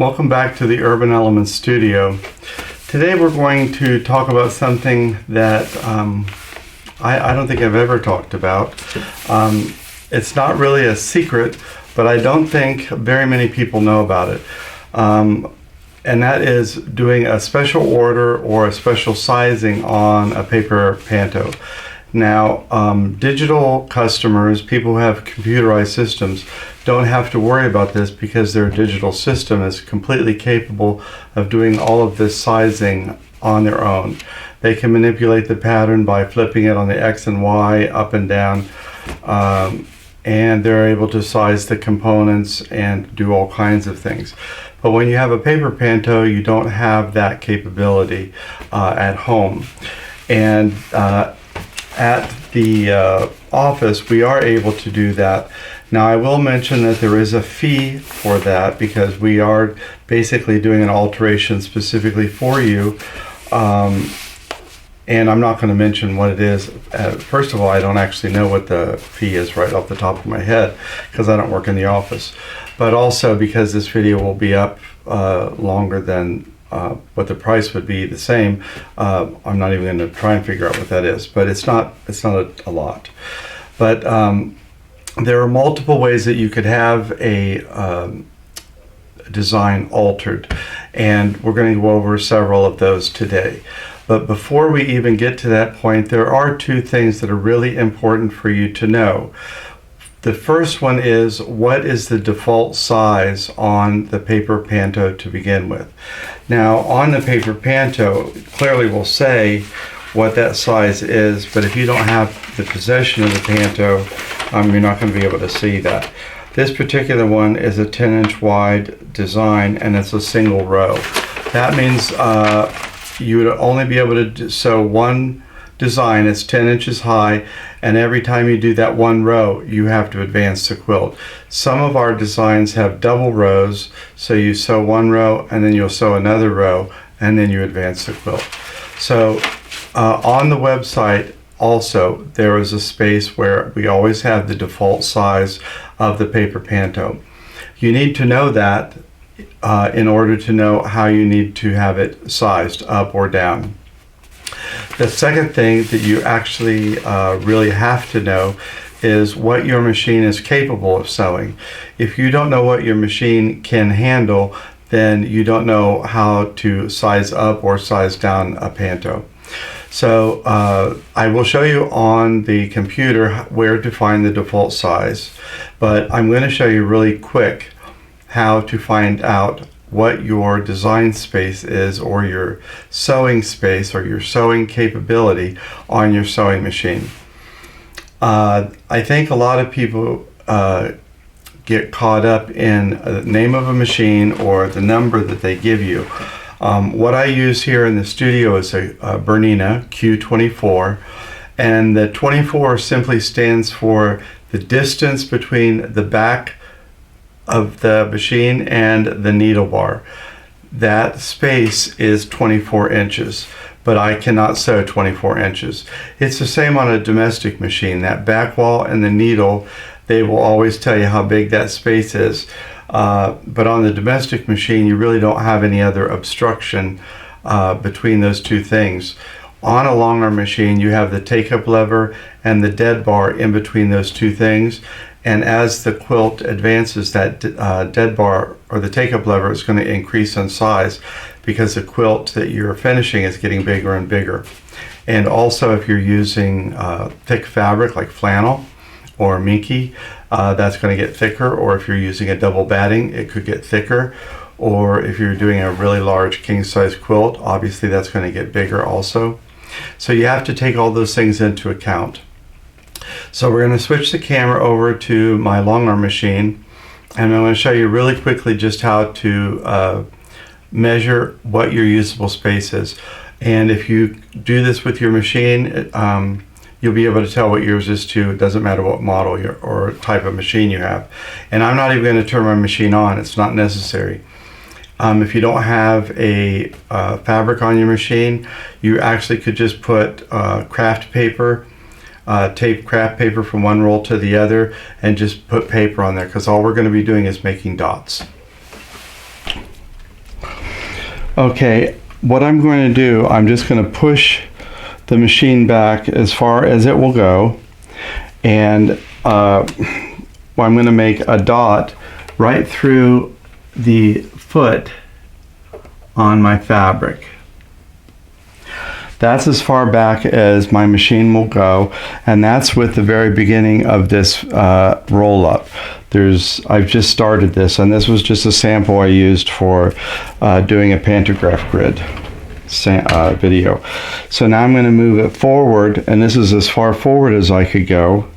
Welcome back to the Urban Elements Studio. Today we're going to talk about something that I don't think I've ever talked about. It's not really a secret, but I don't think very many people know about it. And that is doing a special order or a special sizing on a paper panto. Now, digital customers, people who have computerized systems, don't have to worry about this because their digital system is completely capable of doing all of this sizing on their own. They can manipulate the pattern by flipping it on the X and Y, up and down, and they're able to size the components and do all kinds of things. But when you have a paper panto, you don't have that capability at home. And at the office, we are able to do that. Now, I will mention that there is a fee for that because we are basically doing an alteration specifically for you. And I'm not going to mention what it is. First of all, I don't actually know what the fee is right off the top of my head because I don't work in the office. But also because this video will be up longer than what the price would be the same, I'm not even going to try and figure out what that is. But it's not a lot. But there are multiple ways that you could have a design altered, and we're going to go over several of those today. But before we even get to that point, there are two things that are really important for you to know. The first one is, what is the default size on the paper panto to begin with? Now, on the paper panto, it clearly will say what that size is, but if you don't have the possession of the panto, you're not going to be able to see that. This particular one is a 10-inch wide design, and it's a single row. That means you would only be able to sew one design. It's 10 inches high, and every time you do that one row, you have to advance the quilt. Some of our designs have double rows, so you sew one row, and then you'll sew another row, and then you advance the quilt. So on the website, also, there is a space where we always have the default size of the paper panto. You need to know that in order to know how you need to have it sized up or down. The second thing that you actually really have to know is what your machine is capable of sewing. If you don't know what your machine can handle, then you don't know how to size up or size down a panto. So I will show you on the computer where to find the default size, but I'm going to show you really quick how to find out what your design space is, or your sewing space, or your sewing capability on your sewing machine. I think a lot of people get caught up in the name of a machine or the number that they give you. What I use here in the studio is a Bernina Q24, and the 24 simply stands for the distance between the back of the machine and the needle bar. That space is 24 inches, but I cannot sew 24 inches. It's the same on a domestic machine. That back wall and the needle, they will always tell you how big that space is. But on the domestic machine, you really don't have any other obstruction between those two things. On a long arm machine, you have the take-up lever and the dead bar in between those two things. And as the quilt advances, that dead bar or the take-up lever is going to increase in size because the quilt that you're finishing is getting bigger and bigger. And also, if you're using thick fabric like flannel or minky, that's going to get thicker. Or if you're using a double batting, it could get thicker. Or if you're doing a really large king-size quilt, obviously that's going to get bigger also. So you have to take all those things into account. So we're going to switch the camera over to my long arm machine, and I'm going to show you really quickly just how to measure what your usable space is. And if you do this with your machine, you'll be able to tell what yours is too. It doesn't matter what model or type of machine you have. And I'm not even going to turn my machine on. It's not necessary. If you don't have a fabric on your machine, you actually could just put craft paper, tape craft paper from one roll to the other, and just put paper on there, because all we're going to be doing is making dots. Okay, what I'm going to do, I'm just going to push the machine back as far as it will go, and I'm going to make a dot right through the foot on my fabric. That's as far back as my machine will go, and that's with the very beginning of this roll up. I've just started this, and this was just a sample I used for doing a pantograph grid video. So now I'm going to move it forward, and this is as far forward as I could go,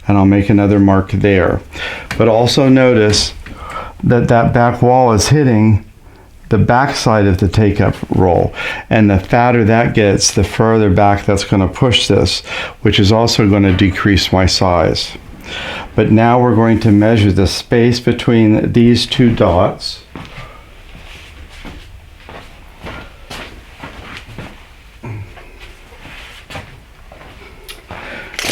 and I'll make another mark there. But also notice that that back wall is hitting the back side of the take-up roll, and the fatter that gets, the further back that's going to push this, which is also going to decrease my size. But now we're going to measure the space between these two dots.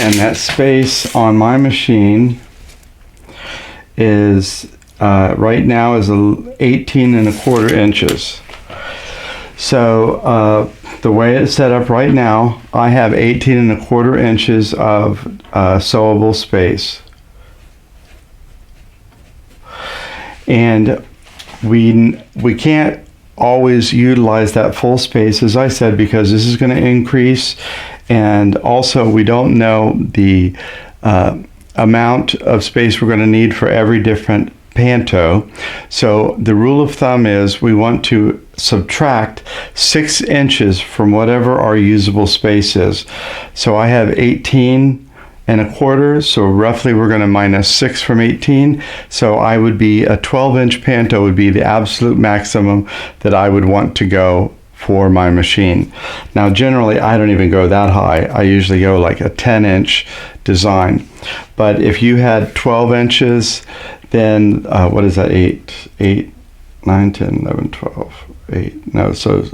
And that space on my machine is right now is 18¼ inches. So the way it's set up right now, I have 18¼ inches of sewable space. And we can't always utilize that full space, as I said, because this is going to increase, and also we don't know the amount of space we're going to need for every different panto. So the rule of thumb is we want to subtract 6 inches from whatever our usable space is. So I have 18¼ so roughly we're going to minus 6 from 18. So I would be a 12-inch panto would be the absolute maximum that I would want to go for my machine. Now generally I don't even go that high. I usually go like a 10-inch design. But if you had 12 inches, then what is that, 8, 9, 10, 11, 12, 8, no, so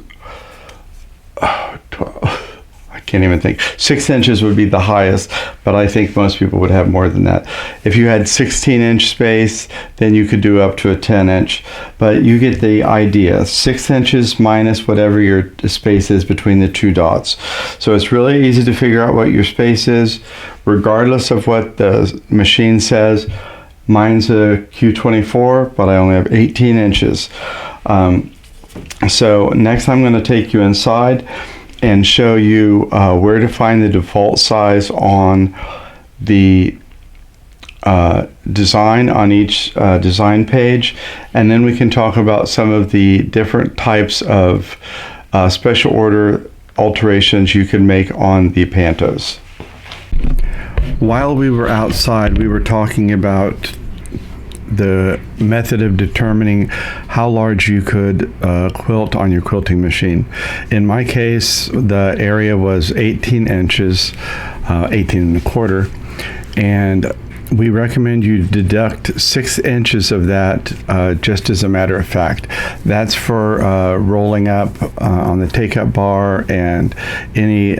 12, I can't even think. 6 inches would be the highest, but I think most people would have more than that. If you had 16-inch space, then you could do up to a 10-inch, but you get the idea. 6 inches minus whatever your space is between the two dots. So it's really easy to figure out what your space is, regardless of what the machine says. Mine's a Q24, but I only have 18 inches. So next I'm going to take you inside and show you where to find the default size on the design on each design page, and then we can talk about some of the different types of special order alterations you can make on the pantos. While we were outside, we were talking about the method of determining how large you could quilt on your quilting machine. In my case, the area was 18 inches, 18¼ and we recommend you deduct 6 inches of that just as a matter of fact. That's for rolling up on the take-up bar and any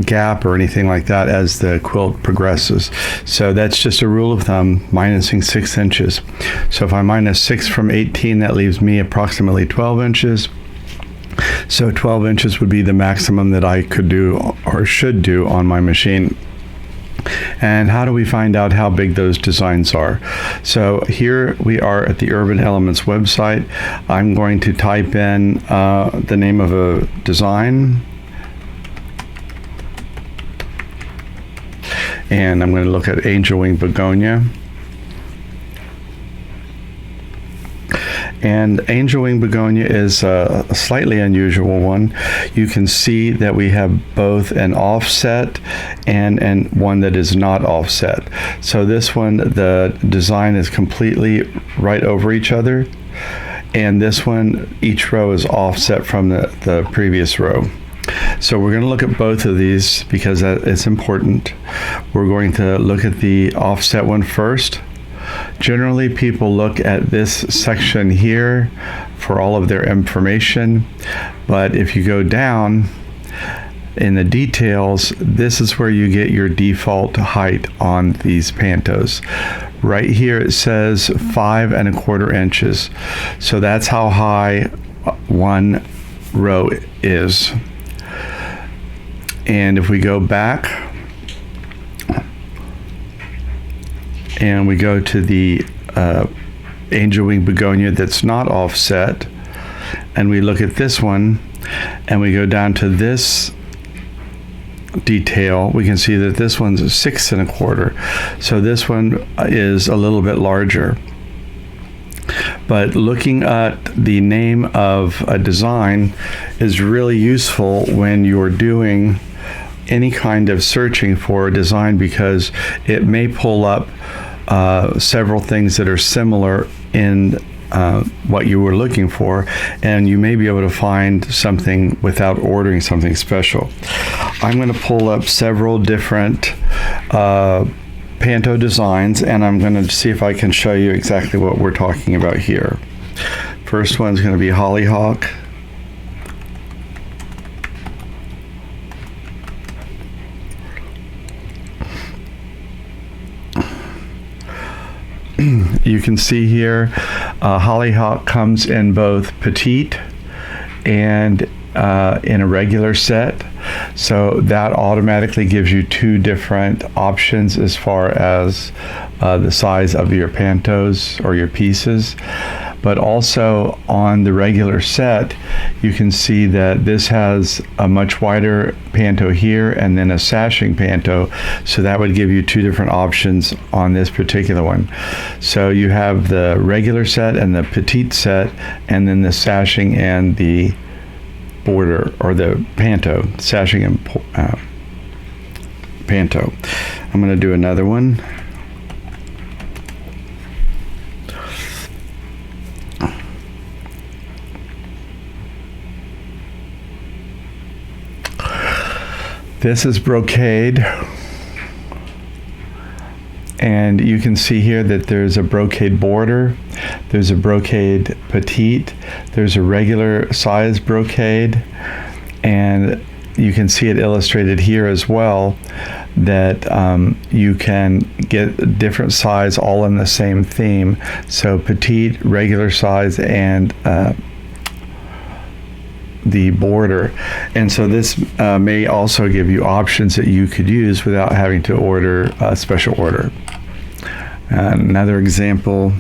gap or anything like that as the quilt progresses. So that's just a rule of thumb, minusing 6 inches. So if I minus 6 from 18, that leaves me approximately 12 inches. So 12 inches would be the maximum that I could do or should do on my machine. And how do we find out how big those designs are? So here we are at the Urban Elements website. I'm going to type in the name of a design, and I'm going to look at Angel Wing Begonia. And Angel Wing Begonia is a slightly unusual one. You can see that we have both an offset and one that is not offset. So this one, the design is completely right over each other, and this one, each row is offset from the previous row. So we're going to look at both of these because it's important. We're going to look at the offset one first. Generally, people look at this section here for all of their information, but if you go down in the details, this is where you get your default height on these pantos. Right here it says 5¼ inches. So that's how high one row is. And if we go back and we go to the angel wing begonia that's not offset, and we look at this one, and we go down to this detail, we can see that this one's 6 1/4. So this one is a little bit larger. But looking at the name of a design is really useful when you're doing any kind of searching for a design, because it may pull up several things that are similar in what you were looking for, and you may be able to find something without ordering something special. I'm going to pull up several different Panto designs, and I'm going to see if I can show you exactly what we're talking about here. First one's going to be Hollyhock. You can see here Hollyhock comes in both petite and in a regular set, so that automatically gives you 2 different options as far as the size of your pantos or your pieces. But also on the regular set, you can see that this has a much wider panto here and then a sashing panto, so that would give you 2 different options on this particular one. So you have the regular set and the petite set, and then the sashing and the border, or the panto, sashing and panto. I'm going to do another one. This is brocade, and you can see here that there's a brocade border, there's a brocade petite, there's a regular size brocade, and you can see it illustrated here as well, that you can get different size all in the same theme. So petite, regular size, and the border. And so this may also give you options that you could use without having to order a special order. Another example,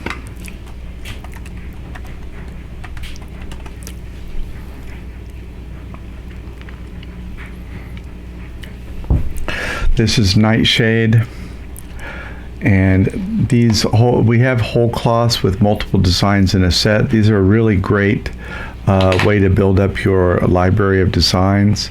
this is Nightshade, and we have whole cloths with multiple designs in a set. These are a really great way to build up your library of designs.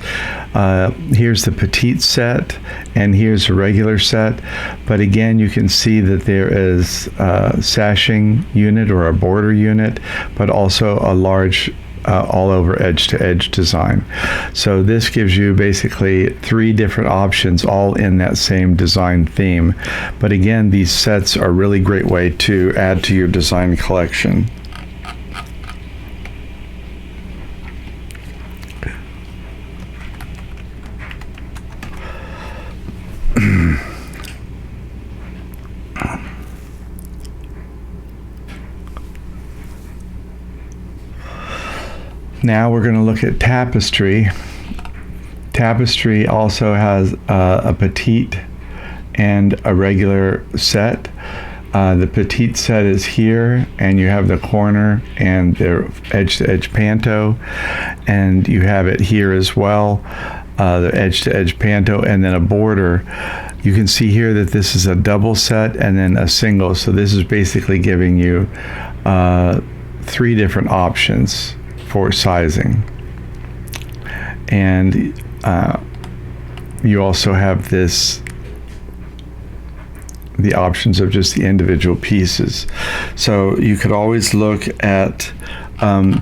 Here's the petite set, and here's a regular set, but again you can see that there is a sashing unit or a border unit, but also a large all over edge to edge design. So this gives you basically 3 different options, all in that same design theme. But again, these sets are a really great way to add to your design collection. Now we're going to look at tapestry. Tapestry also has a petite and a regular set. The petite set is here, and you have the corner and the edge-to-edge panto, and you have it here as well, the edge-to-edge panto, and then a border. You can see here that this is a double set and then a single, so this is basically giving you 3 different options for sizing. And you also have the options of just the individual pieces. So you could always look at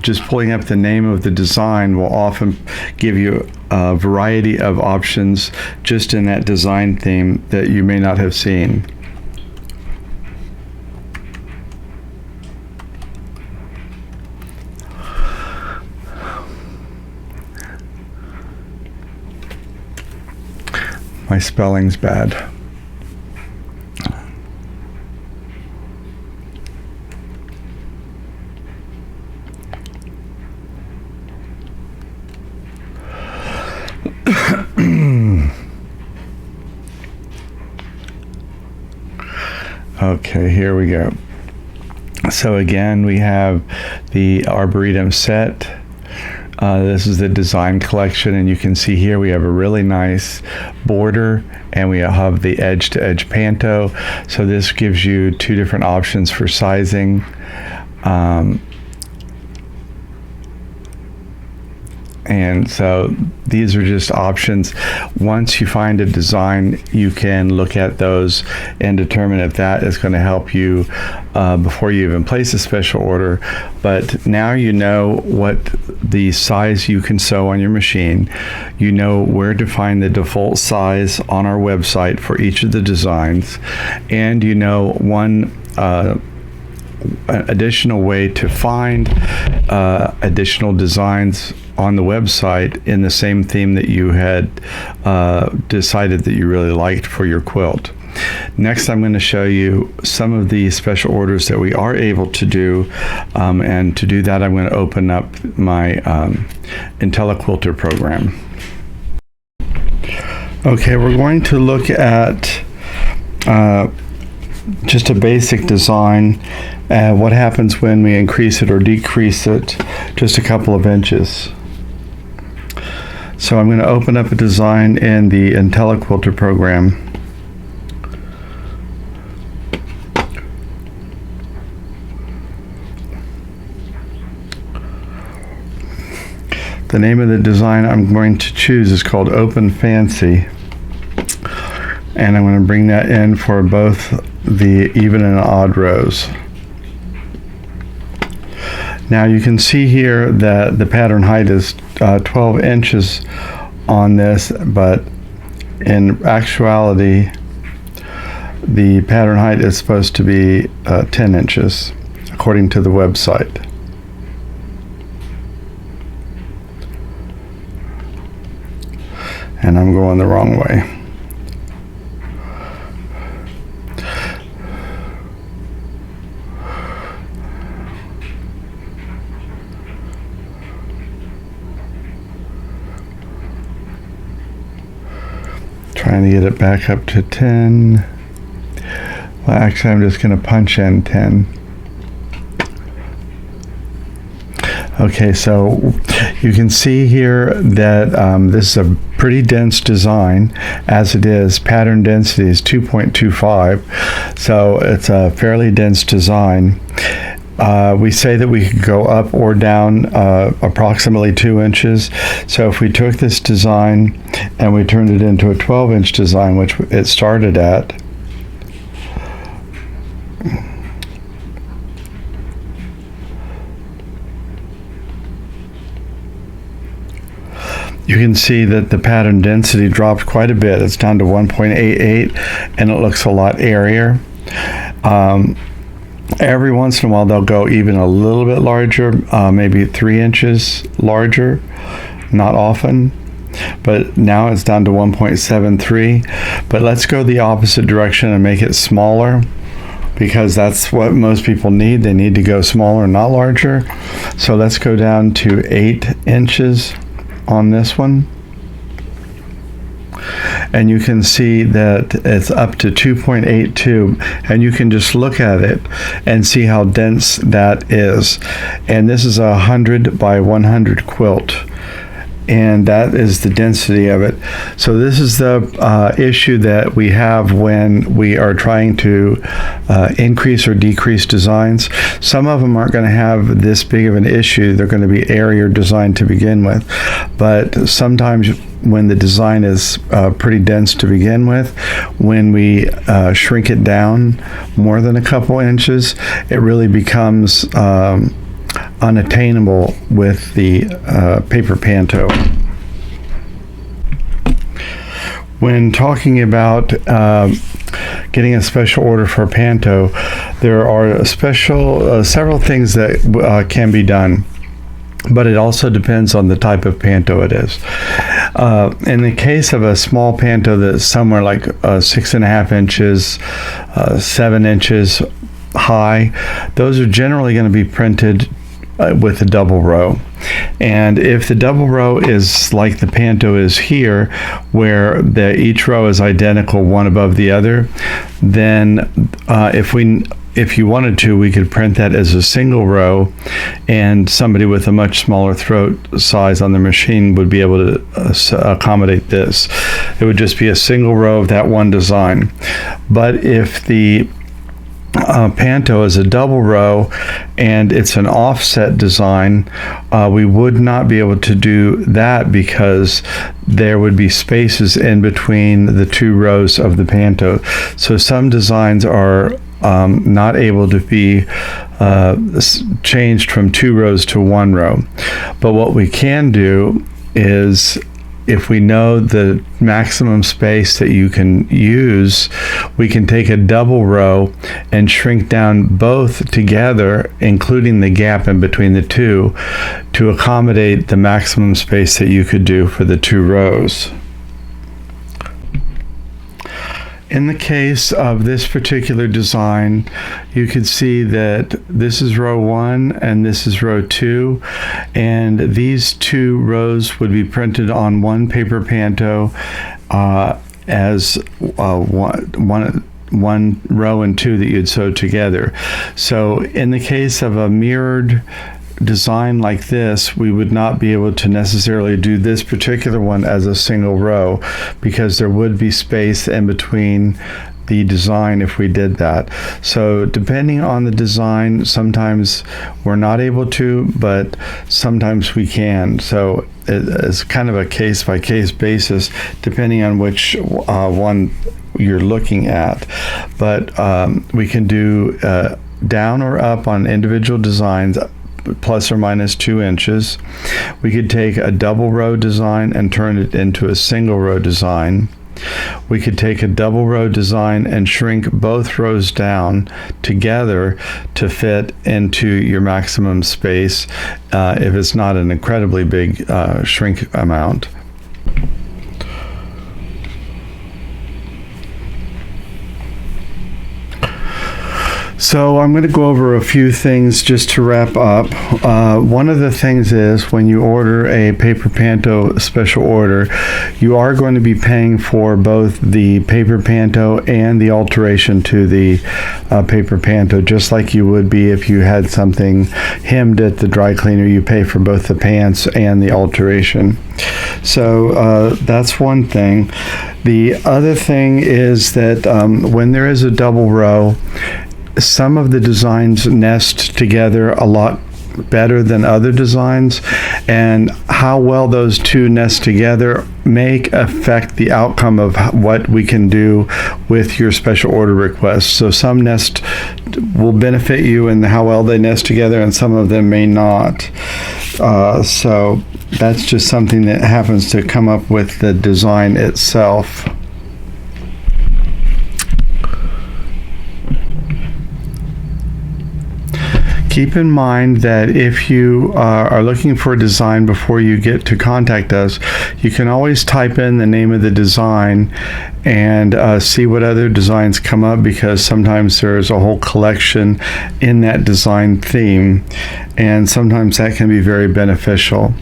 just pulling up the name of the design will often give you a variety of options just in that design theme that you may not have seen. My spelling's bad. Okay, here we go. So again, we have the Arboretum set. This is the design collection, and you can see here we have a really nice border, and we have the edge-to-edge panto. So this gives you two different options for sizing. And so these are just options. Once you find a design, you can look at those and determine if that is going to help you before you even place a special order. But now you know what the size you can sew on your machine. You know where to find the default size on our website for each of the designs. And you know one additional way to find additional designs on the website in the same theme that you had decided that you really liked for your quilt. Next, I'm going to show you some of the special orders that we are able to do, and to do that I'm going to open up my IntelliQuilter program. Okay, we're going to look at just a basic design, what happens when we increase it or decrease it just a couple of inches. So I'm going to open up a design in the IntelliQuilter program. The name of the design I'm going to choose is called Open Fancy. And I'm going to bring that in for both the even and odd rows. Now you can see here that the pattern height is 12 inches on this, but in actuality the pattern height is supposed to be 10 inches according to the website. And I'm going the wrong way. Trying to get it back up to 10. Well, actually, I'm just going to punch in 10. Okay, so you can see here that this is a pretty dense design. As it is, pattern density is 2.25, so it's a fairly dense design. We say that we could go up or down approximately 2 inches. So if we took this design and we turned it into a 12-inch design, which it started at, you can see that the pattern density dropped quite a bit. It's down to 1.88, and it looks a lot airier. Every once in a while they'll go even a little bit larger, maybe 3 inches larger, not often, but now it's down to 1.73. But let's go the opposite direction and make it smaller, because that's what most people need. They need to go smaller, not larger. So let's go down to 8 inches on this one. And you can see that it's up to 2.82, and you can just look at it and see how dense that is. And this is a 100 by 100 quilt, and that is the density of it. So this is the issue that we have when we are trying to increase or decrease designs. Some of them aren't going to have this big of an issue. They're going to be airier designed to begin with, but sometimes when the design is pretty dense to begin with, when we shrink it down more than a couple inches, it really becomes unattainable with the paper panto. When talking about getting a special order for a panto, there are several things that can be done, but it also depends on the type of panto it is. In the case of a small panto that's somewhere like 6.5 inches, 7 inches high, those are generally going to be printed with a double row. And if the double row is like the Panto is here, where each row is identical one above the other, then if you wanted to, we could print that as a single row, and somebody with a much smaller throat size on their machine would be able to accommodate this. It would just be a single row of that one design. But if the Panto is a double row and it's an offset design, we would not be able to do that because there would be spaces in between the two rows of the Panto. So some designs are not able to be changed from two rows to one row. But what we can do is, if we know the maximum space that you can use, we can take a double row and shrink down both together, including the gap in between the two, to accommodate the maximum space that you could do for the two rows. In the case of this particular design, you can see that this is row 1 and this is row 2, and these two rows would be printed on one paper Panto as one row and two that you'd sew together. So in the case of a mirrored design like this, we would not be able to necessarily do this particular one as a single row, because there would be space in between the design if we did that. So depending on the design, sometimes we're not able to, but sometimes we can. So it's kind of a case-by-case basis depending on which one you're looking at. But we can do down or up on individual designs, plus or minus 2 inches. We could take a double row design and turn it into a single row design. We could take a double row design and shrink both rows down together to fit into your maximum space if it's not an incredibly big shrink amount. So I'm going to go over a few things just to wrap up. One of the things is, when you order a paper Panto special order, you are going to be paying for both the paper Panto and the alteration to the paper Panto, just like you would be if you had something hemmed at the dry cleaner. You pay for both the pants and the alteration. So that's one thing. The other thing is that when there is a double row, some of the designs nest together a lot better than other designs, and how well those two nest together may affect the outcome of what we can do with your special order request. So some nest will benefit you in how well they nest together, and some of them may not. So that's just something that happens to come up with the design itself. Keep in mind that if you are looking for a design before you get to contact us, you can always type in the name of the design and see what other designs come up, because sometimes there's a whole collection in that design theme, and sometimes that can be very beneficial.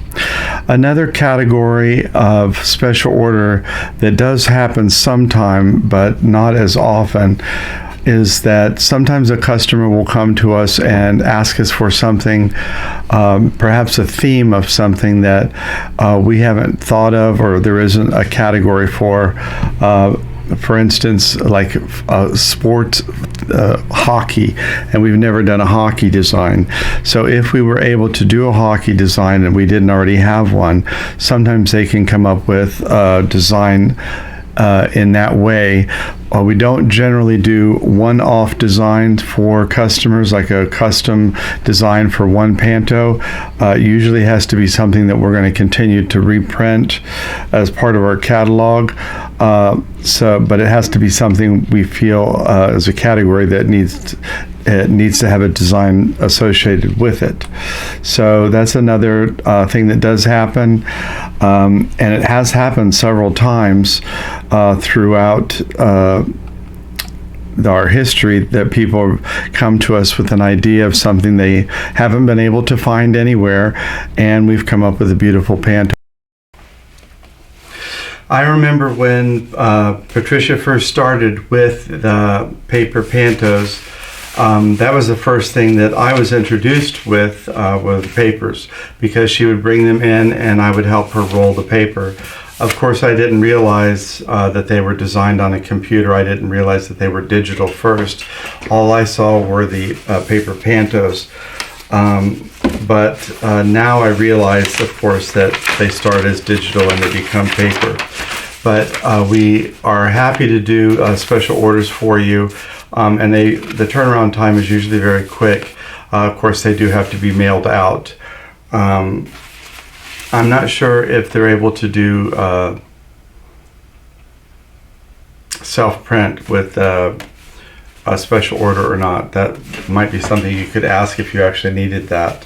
Another category of special order that does happen sometime, but not as often, is that sometimes a customer will come to us and ask us for something, perhaps a theme of something that we haven't thought of, or there isn't a category for. For instance, like sports, hockey, and we've never done a hockey design. So if we were able to do a hockey design and we didn't already have one, sometimes they can come up with a design in that way. We don't generally do one-off designs for customers, like a custom design for one Panto. Usually has to be something that we're going to continue to reprint as part of our catalog. But it has to be something we feel as a category that needs to have a design associated with it. So that's another thing that does happen, and it has happened several times throughout our history that people come to us with an idea of something they haven't been able to find anywhere, and we've come up with a beautiful pantograph. I remember when Patricia first started with the paper pantos, that was the first thing that I was introduced with were the papers, because she would bring them in and I would help her roll the paper. Of course, I didn't realize that they were designed on a computer. I didn't realize that they were digital first. All I saw were the paper pantos. But now I realize, of course, that they start as digital and they become paper. But we are happy to do special orders for you, and the turnaround time is usually very quick. Of course, they do have to be mailed out. I'm not sure if they're able to do self-print with a special order or not. That might be something you could ask if you actually needed that.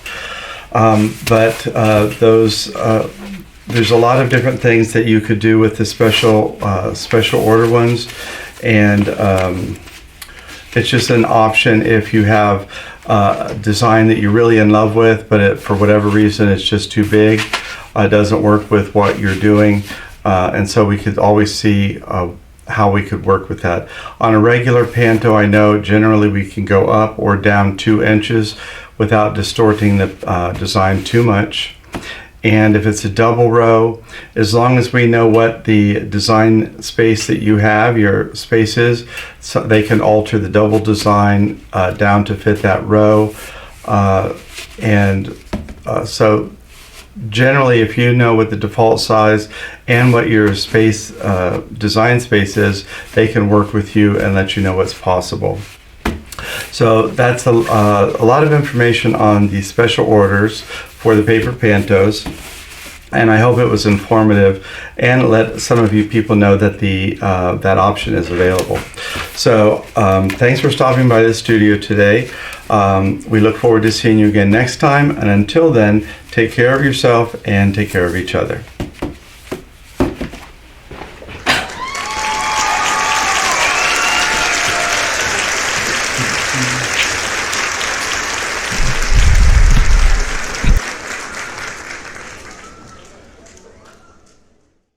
There's a lot of different things that you could do with the special order ones, and it's just an option if you have a design that you're really in love with, but for whatever reason it's just too big, doesn't work with what you're doing, and so we could always see how we could work with that. On a regular panto, I know generally we can go up or down 2 inches without distorting the design too much. And if it's a double row, as long as we know what the design space that you have, your space is, so they can alter the double design down to fit that row. So generally, if you know what the default size and what your space design space is, they can work with you and let you know what's possible. So that's a lot of information on the special orders for the paper pantos, and I hope it was informative and let some of you people know that that option is available. So thanks for stopping by the studio today. We look forward to seeing you again next time, and until then, take care of yourself and take care of each other.